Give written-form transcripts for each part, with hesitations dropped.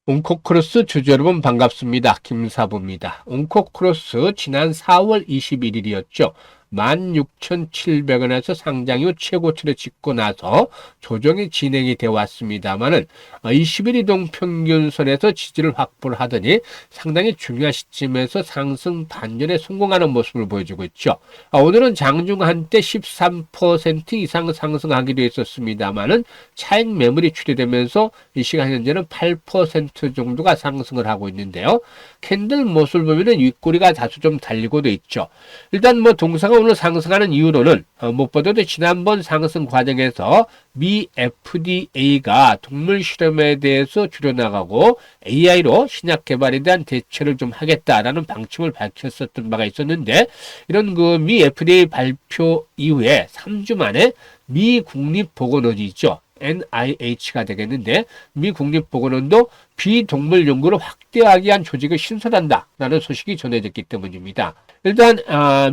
웅코크로스 주주 여러분 반갑습니다. 김사부입니다. 웅코크로스 지난 4월 21일이었죠. 16,700원에서 상장 이후 최고치를 찍고 나서 조정이 진행이 되어 왔습니다만은 21 이동평균선에서 지지를 확보를 하더니 상당히 중요한 시점에서 상승 반전에 성공하는 모습을 보여주고 있죠. 오늘은 장중 한때 13% 이상 상승하기도 했었습니다만은 차익 매물이 출회되면서 이 시간 현재는 8% 정도가 상승을 하고 있는데요. 캔들 모습을 보면은 윗꼬리가 다소 좀 달리고도 있죠. 일단 동사가 오늘 상승하는 이유로는 무엇보다도 지난번 상승 과정에서 미 FDA가 동물 실험에 대해서 줄여나가고 AI로 신약 개발에 대한 대처를 좀 하겠다라는 방침을 밝혔었던 바가 있었는데, 이런 미 FDA 발표 이후에 3주 만에 미 국립보건원이 있죠. NIH가 되겠는데, 미 국립보건원도 비동물 연구를 확대하기 위한 조직을 신설한다라는 소식이 전해졌기 때문입니다. 일단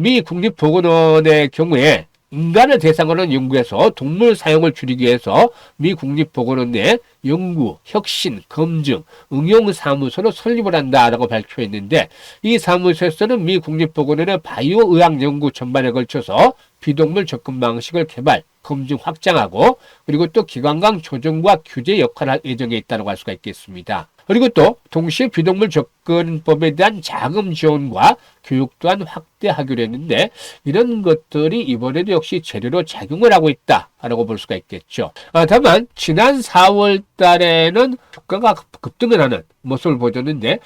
미 국립보건원의 경우에 인간을 대상으로 한 연구에서 동물 사용을 줄이기 위해서 미 국립보건원 내 연구, 혁신, 검증, 응용 사무소를 설립을 한다라고 발표했는데, 이 사무소에서는 미 국립보건원의 바이오 의학 연구 전반에 걸쳐서 비동물 접근 방식을 개발, 검증 확장하고, 그리고 또 기관강 조정과 규제 역할을 할 예정에 있다고 할 수가 있겠습니다. 그리고 또 동시에 비동물 접근법에 대한 자금 지원과 교육 또한 확대하기로 했는데, 이런 것들이 이번에도 역시 재료로 작용을 하고 있다라고 볼 수가 있겠죠. 다만 지난 4월 달에는 주가가 급등을 하는 모습을 보였는데,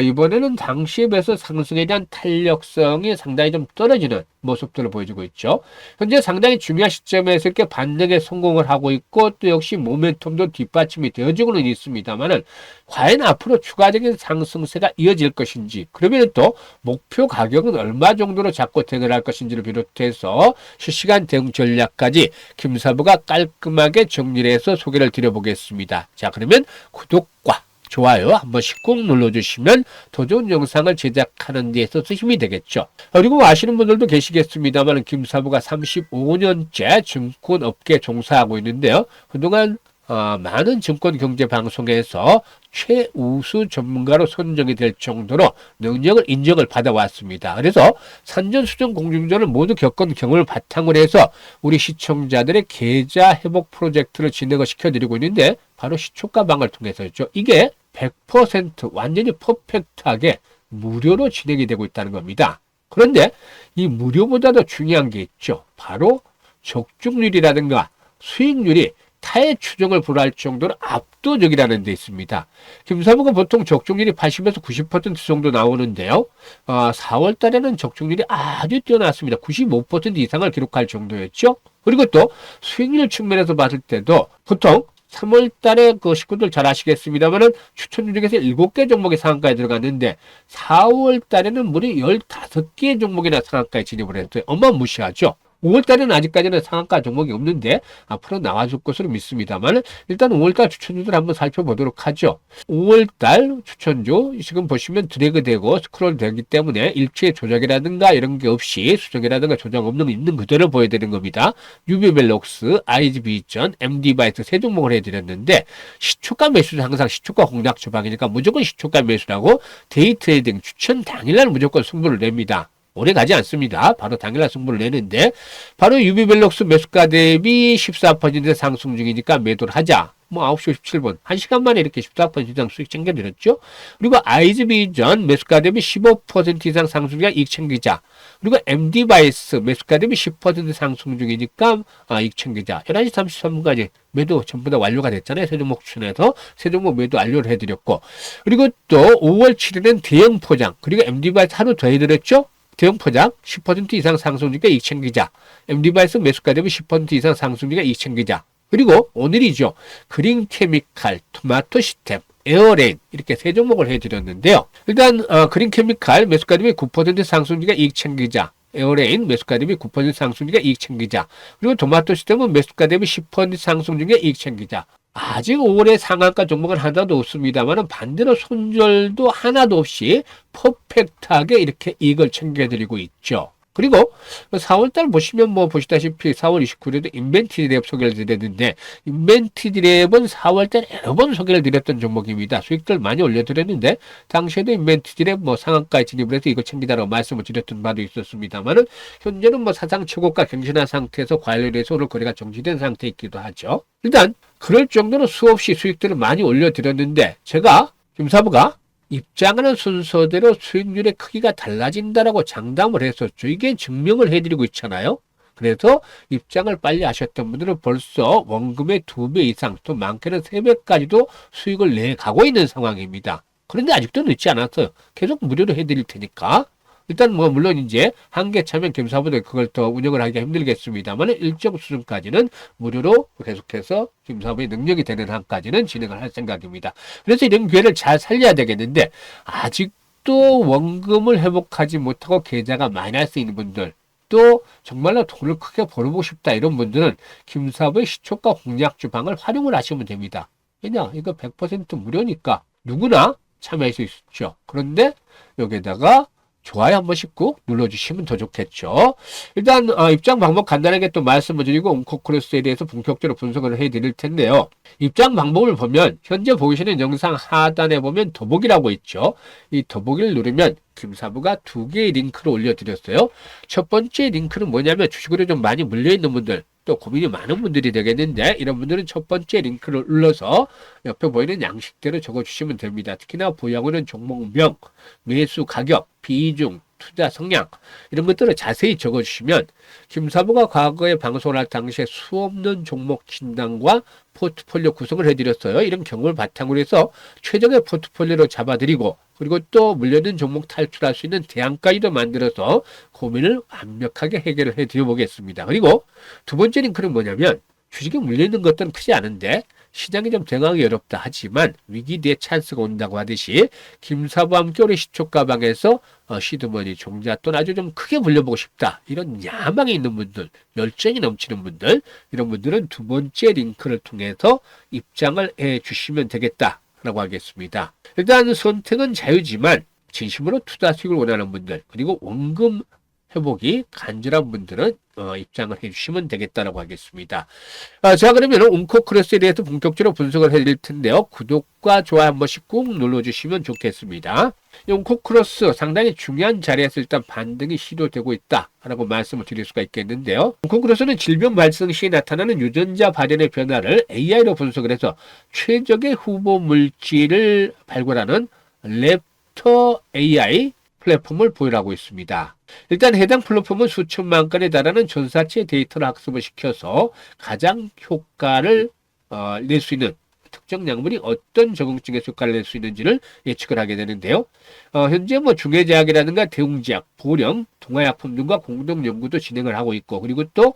이번에는 당시에 비해서 상승에 대한 탄력성이 상당히 좀 떨어지는 모습들을 보여주고 있죠. 현재 상당히 중요한 시점에서 이렇게 반등에 성공을 하고 있고, 또 역시 모멘텀도 뒷받침이 되어지고는 있습니다만은, 과연 앞으로 추가적인 상승세가 이어질 것인지, 그러면 또 목표 가격은 얼마 정도로 잡고 대응을 할 것인지를 비롯해서 실시간 대응 전략까지 김사부가 깔끔하게 정리를 해서 소개를 드려보겠습니다. 자, 그러면 구독과 좋아요 한 번씩 꼭 눌러주시면 더 좋은 영상을 제작하는 데 있어서 힘이 되겠죠. 그리고 아시는 분들도 계시겠습니다만, 김사부가 35년째 증권업계에 종사하고 있는데요. 그동안 많은 증권경제방송에서 최우수 전문가로 선정이 될 정도로 능력을 인정을 받아왔습니다. 그래서 산전수전 공중전을 모두 겪은 경험을 바탕으로 해서 우리 시청자들의 계좌 회복 프로젝트를 진행을 시켜드리고 있는데, 바로 시초가방을 통해서였죠. 이게 100% 완전히 퍼펙트하게 무료로 진행이 되고 있다는 겁니다. 그런데 이 무료보다도 중요한 게 있죠. 바로 적중률이라든가 수익률이 타의 추정을 불허할 정도로 압도적이라는 데 있습니다. 김사부가 보통 적중률이 80에서 90% 정도 나오는데요. 4월 달에는 적중률이 아주 뛰어났습니다. 95% 이상을 기록할 정도였죠. 그리고 또 수익률 측면에서 봤을 때도 보통 3월 달에 식구들 잘 아시겠습니다만은 추천 중에서 7개 종목이 상한가에 들어갔는데, 4월 달에는 무려 15개 종목이나 상한가에 진입을 했어요. 어마무시하죠. 5월달에는 아직까지는 상한가 종목이 없는데 앞으로 나와줄 것으로 믿습니다만, 일단 5월달 추천주들 한번 살펴보도록 하죠. 5월달 추천주 지금 보시면 드래그 되고 스크롤 되기 때문에 일체의 조작이라든가 이런 게 없이 수정이라든가 조작 없는 있는 그대로 보여드리는 겁니다. 유비벨록스, IG비전, MD바이트 세 종목을 해드렸는데, 시초가 매수는 항상 시초가 공략 주방이니까 무조건 시초가 매수라고 데이 트레이딩 추천 당일날 무조건 승부를 냅니다. 오래 가지 않습니다. 바로 당일날 승부를 내는데, 바로 유비벨록스 매수가 대비 14% 상승 중이니까 매도를 하자. 9시 57분 1시간 만에 이렇게 14% 이상 수익 챙겨드렸죠. 그리고 IG비전 매수가 대비 15% 이상 상승 중이니까 이익 챙기자. 그리고 MD바이스 매수가 대비 10% 상승 중이니까 이익 챙기자. 11시 33분까지 매도 전부 다 완료가 됐잖아요. 세 종목 추천해서 세 종목 매도 완료를 해드렸고, 그리고 또 5월 7일은 대형 포장, 그리고 MD바이스 하루 더 해드렸죠. 대형 포장 10% 이상 상승주니까 이익 챙기자. MD바이스 매수가 되면 10% 이상 상승주니까 이익 챙기자. 그리고 오늘이죠. 그린케미칼, 토마토시스템, 에어레인 이렇게 세 종목을 해드렸는데요. 일단 그린케미칼 매수가 되면 9% 상승주니까 이익 챙기자. 에어레인 매수가 대비 9% 상승 중에 이익 챙기자. 그리고 토마토시스템은 매수가 대비 10% 상승 중에 이익 챙기자. 아직 5월에 상한가 종목은 하나도 없습니다만, 반대로 손절도 하나도 없이 퍼펙트하게 이렇게 이익을 챙겨드리고 있죠. 그리고 4월달 보시면 뭐 보시다시피 4월 29일에도 인벤티랩 소개를 드렸는데 인벤티랩은 4월달에 여러 번 소개를 드렸던 종목입니다. 수익들 많이 올려드렸는데 당시에도 인벤티랩 뭐 상한가에 진입을 해서 이거 챙기다라고 말씀을 드렸던 바도 있었습니다만은 현재는 뭐 사상 최고가 갱신한 상태에서 관련해서 오늘 거래가 정지된 상태이기도 하죠. 일단 그럴 정도로 수없이 수익들을 많이 올려드렸는데 제가 김사부가 입장하는 순서대로 수익률의 크기가 달라진다라고 장담을 했었죠. 이게 증명을 해드리고 있잖아요. 그래서 입장을 빨리 하셨던 분들은 벌써 원금의 2배 이상, 또 많게는 3배까지도 수익을 내가고 있는 상황입니다. 그런데 아직도 늦지 않았어요. 계속 무료로 해드릴 테니까. 일단 뭐 물론 이제 한계 차면 김사부들 그걸 더 운영을 하기가 힘들겠습니다만 일정 수준까지는 무료로 계속해서 김사부의 능력이 되는 한까지는 진행을 할 생각입니다. 그래서 이런 기회를 잘 살려야 되겠는데 아직도 원금을 회복하지 못하고 계좌가 마이너스 있는 분들, 또 정말로 돈을 크게 벌어보고 싶다 이런 분들은 김사부의 시초가 공략 주방을 활용을 하시면 됩니다. 왜냐, 이거 100% 무료니까 누구나 참여할 수 있죠. 그런데 여기에다가 좋아요 한 번씩 꾹 눌러주시면 더 좋겠죠. 일단 입장 방법 간단하게 또 말씀을 드리고 온코크로스에 대해서 본격적으로 분석을 해드릴 텐데요. 입장 방법을 보면 현재 보이시는 영상 하단에 보면 더보기라고 있죠. 이 더보기를 누르면 김사부가 2개의 링크를 올려드렸어요. 첫 번째 링크는 뭐냐면 주식으로 좀 많이 물려있는 분들, 또 고민이 많은 분들이 되겠는데 이런 분들은 첫 번째 링크를 눌러서 옆에 보이는 양식대로 적어주시면 됩니다. 특히나 보유하고는 종목명, 매수 가격, 비중, 투자 성향 이런 것들을 자세히 적어주시면 김사부가 과거에 방송을 할 당시에 수없는 종목 진단과 포트폴리오 구성을 해드렸어요. 이런 경험을 바탕으로 해서 최적의 포트폴리오로 잡아드리고 그리고 또 물려있는 종목 탈출할 수 있는 대안까지도 만들어서 고민을 완벽하게 해결을 해드려 보겠습니다. 그리고 두 번째 링크는 뭐냐면 주식에 물려있는 것들은 크지 않은데 시장이 좀 대응하기 어렵다 하지만 위기 뒤에 찬스가 온다고 하듯이 김사부와 함께 우리 시초가방에서 시드머니 종잣돈 아주 좀 크게 물려보고 싶다 이런 야망이 있는 분들, 열정이 넘치는 분들, 이런 분들은 두 번째 링크를 통해서 입장을 해 주시면 되겠다라고 하겠습니다. 일단 선택은 자유지만 진심으로 투자 수익을 원하는 분들, 그리고 원금 회복이 간절한 분들은 입장을 해주시면 되겠다라고 하겠습니다. 자, 그러면 온코크로스에 대해서 본격적으로 분석을 해드릴 텐데요. 구독과 좋아요 한 번씩 꾹 눌러주시면 좋겠습니다. 온코크로스 상당히 중요한 자리에서 일단 반등이 시도되고 있다라고 말씀을 드릴 수가 있겠는데요. 온코크로스는 질병 발생 시에 나타나는 유전자 발현의 변화를 AI로 분석을 해서 최적의 후보 물질을 발굴하는 랩터 AI 플랫폼을 보유하고 있습니다. 일단 해당 플랫폼은 수천만 건에 달하는 전사체 데이터를 학습을 시켜서 가장 효과를 낼 수 있는 특정 약물이 어떤 적응증에서 효과를 낼 수 있는지를 예측을 하게 되는데요. 현재 뭐 중해제약이라든가 대웅제약, 보령, 동화약품 등과 공동 연구도 진행을 하고 있고, 그리고 또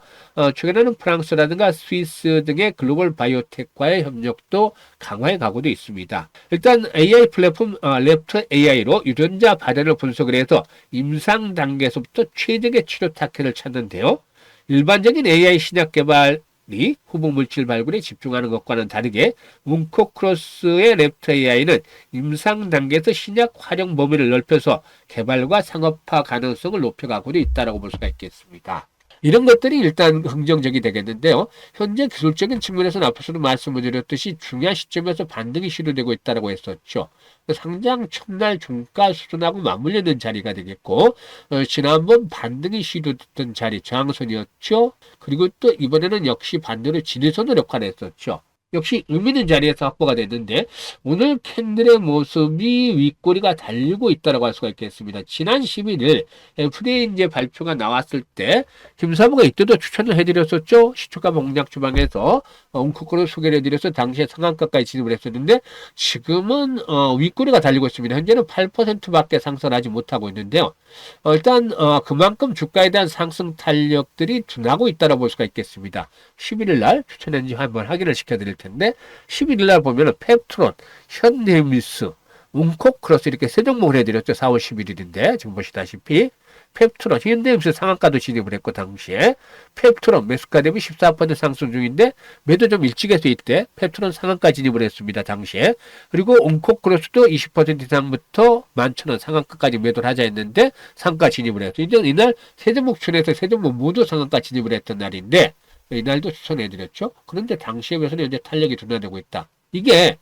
최근에는 프랑스라든가 스위스 등의 글로벌 바이오텍과의 협력도 강화해 가고도 있습니다. 일단 AI 플랫폼 랩터 AI로 유전자 발현을 분석을 해서 임상 단계에서부터 최적의 치료 타켓을 찾는데요. 일반적인 AI 신약 개발 후보 물질 발굴에 집중하는 것과는 다르게 온코크로스의 랩터 AI는 임상 단계에서 신약 활용 범위를 넓혀서 개발과 상업화 가능성을 높여가고 있다고 볼 수가 있겠습니다. 이런 것들이 일단 긍정적이 되겠는데요. 현재 기술적인 측면에서는 앞서도 말씀을 드렸듯이 중요한 시점에서 반등이 시도되고 있다고 했었죠. 상장 첫날 종가 수준하고 맞물리는 자리가 되겠고, 지난번 반등이 시도됐던 자리 저항선이었죠. 그리고 또 이번에는 역시 반대로 진해선을 역할을 했었죠. 역시 의미 있는 자리에서 확보가 됐는데 오늘 캔들의 모습이 윗꼬리가 달리고 있다고 할 수가 있겠습니다. 지난 11일 FDA 이제 발표가 나왔을 때 김사부가 이때도 추천을 해드렸었죠. 시초가 공략 주방에서 온코크로 소개를 해드려서 당시에 상한가까지 진입을 했었는데 지금은 윗꼬리가 달리고 있습니다. 현재는 8%밖에 상승하지 못하고 있는데요. 일단 그만큼 주가에 대한 상승 탄력들이 둔하고 있다고 볼 수가 있겠습니다. 11일 날 추천했는지 한번 확인을 시켜드릴 텐데 11일 날 보면은 펩트론, 현대미스, 온코크로스 이렇게 세 종목을 해드렸죠. 4월 11일인데 지금 보시다시피 펩트론, 현대임수 상한가도 진입을 했고, 당시에. 펩트론 매수가 대비 14% 상승 중인데, 매도 좀 일찍 해서 이때 펩트론 상한가 진입을 했습니다, 당시에. 그리고 온코크로스도 20% 이상부터 11,000원 상한가까지 매도를 하자 했는데, 상가 진입을 했어요. 이날 세종목촌에서 세종목 모두 상한가 진입을 했던 날인데, 이날도 추천해드렸죠. 그런데 당시에 비해서는 현재 탄력이 둔화되고 있다. 이게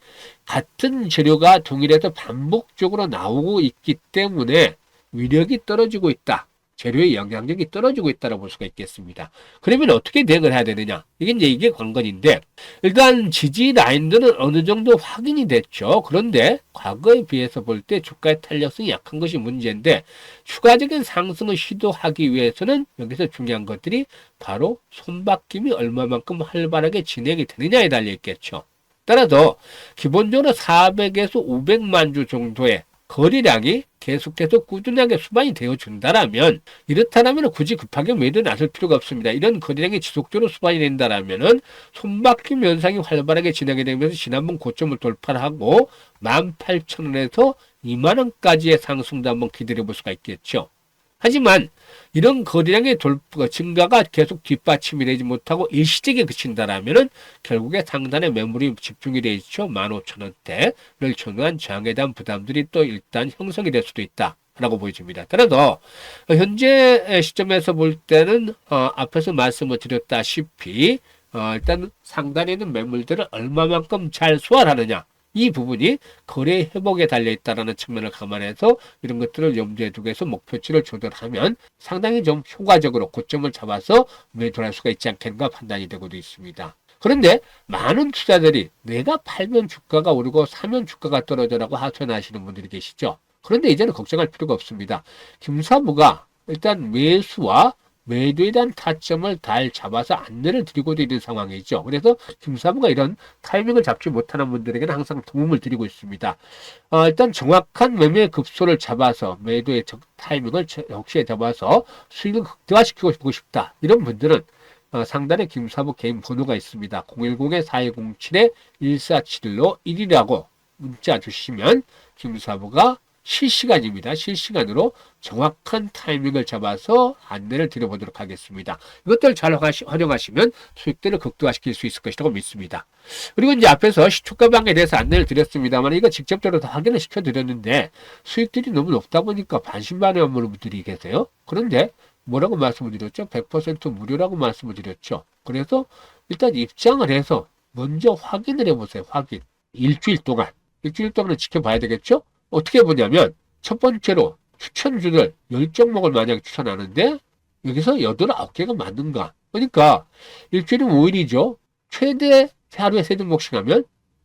같은 재료가 동일해서 반복적으로 나오고 있기 때문에 위력이 떨어지고 있다. 재료의 영향력이 떨어지고 있다고 볼 수가 있겠습니다. 그러면 어떻게 대응을 해야 되느냐? 이게 관건인데, 일단 지지 라인들은 어느 정도 확인이 됐죠. 그런데 과거에 비해서 볼 때 주가의 탄력성이 약한 것이 문제인데, 추가적인 상승을 시도하기 위해서는 여기서 중요한 것들이 바로 손바뀜이 얼마만큼 활발하게 진행이 되느냐에 달려 있겠죠. 따라서 기본적으로 400에서 500만 주 정도의 거래량이 계속해서 꾸준하게 수반이 되어준다라면, 이렇다면 굳이 급하게 매도 나설 필요가 없습니다. 이런 거래량이 지속적으로 수반이 된다라면 손바뀜 현상이 활발하게 진행이 되면서 지난번 고점을 돌파를 하고 18,000원에서 20,000원까지의 상승도 한번 기다려 볼 수가 있겠죠. 하지만 이런 거래량의 증가가 계속 뒷받침이 되지 못하고 일시적에 그친다라면 결국에 상단의 매물이 집중이 되어 있죠. 15,000원대를 중요한 저항에 대한 부담들이 또 일단 형성이 될 수도 있다 라고 보여집니다. 따라서 현재 시점에서 볼 때는 앞에서 말씀을 드렸다시피 일단 상단에 있는 매물들을 얼마만큼 잘 소화하느냐, 이 부분이 거래 회복에 달려있다는 측면을 감안해서 이런 것들을 염두에 두고 해서 목표치를 조절하면 상당히 좀 효과적으로 고점을 잡아서 매도를 할 수가 있지 않겠는가 판단이 되고도 있습니다. 그런데 많은 투자들이 내가 팔면 주가가 오르고 사면 주가가 떨어져라고 하소연하시는 분들이 계시죠. 그런데 이제는 걱정할 필요가 없습니다. 김사부가 일단 매수와 매도에 대한 타점을 잘 잡아서 안내를 드리고도 있는 상황이죠. 그래서 김사부가 이런 타이밍을 잡지 못하는 분들에게는 항상 도움을 드리고 있습니다. 일단 정확한 매매 급소를 잡아서 매도의 타이밍을 역시 잡아서 수익을 극대화시키고 싶다. 이런 분들은 상단에 김사부 개인 번호가 있습니다. 010-4207-1471로 1이라고 문자 주시면 김사부가 실시간입니다. 실시간으로 정확한 타이밍을 잡아서 안내를 드려보도록 하겠습니다. 이것들 잘 활용하시면 수익들을 극대화시킬 수 있을 것이라고 믿습니다. 그리고 이제 앞에서 시초가 방에 대해서 안내를 드렸습니다만 이거 직접적으로 다 확인을 시켜드렸는데 수익들이 너무 높다 보니까 반신반의한 분들이 계세요. 그런데 뭐라고 말씀을 드렸죠? 100% 무료라고 말씀을 드렸죠. 그래서 일단 입장을 해서 먼저 확인을 해보세요. 확인. 일주일 동안은 지켜봐야 되겠죠? 어떻게 보냐면 첫 번째로 추천주를 10종목을 만약에 추천하는데 여기서 8, 9개가 맞는가? 그러니까 일주일은 5일이죠. 최대 하루에 3종목씩 하면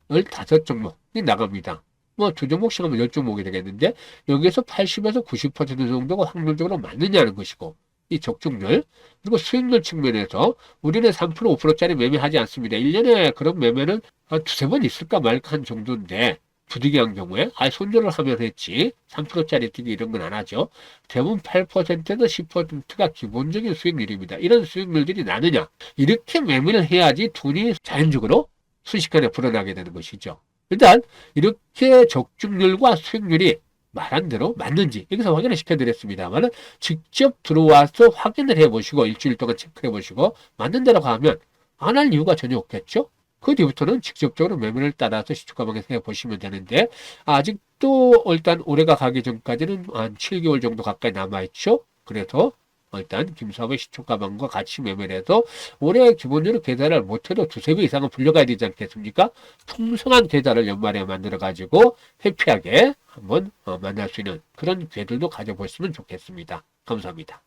15종목이 나갑니다. 뭐 2종목씩 하면 10종목이 되겠는데 여기에서 80에서 90% 정도가 확률적으로 맞느냐는 것이고, 이 적중률, 그리고 수익률 측면에서 우리는 3%, 5%짜리 매매하지 않습니다. 1년에 그런 매매는 한 2-3번 있을까 말까 한 정도인데, 부득이한 경우에 손절을 하면 했지 3%짜리 뛰기 이런 건 안 하죠. 대부분 8%에서 10%가 기본적인 수익률입니다. 이런 수익률들이 나느냐, 이렇게 매매를 해야지 돈이 자연적으로 순식간에 불어나게 되는 것이죠. 일단 이렇게 적중률과 수익률이 말한 대로 맞는지 여기서 확인을 시켜드렸습니다만 직접 들어와서 확인을 해보시고 일주일 동안 체크해보시고 맞는 대로 하면 안 할 이유가 전혀 없겠죠. 그 뒤부터는 직접적으로 매매를 따라서 시초가방에서 해보시면 되는데, 아직도 일단 올해가 가기 전까지는 한 7개월 정도 가까이 남아있죠. 그래서 일단 김사부의 시초가방과 같이 매매를 해서 올해 기본적으로 계좌를 못해도 2-3배 이상은 불려가야 되지 않겠습니까? 풍성한 계좌를 연말에 만들어가지고 해피하게 한번 만날 수 있는 그런 기회들도 가져보시면 좋겠습니다. 감사합니다.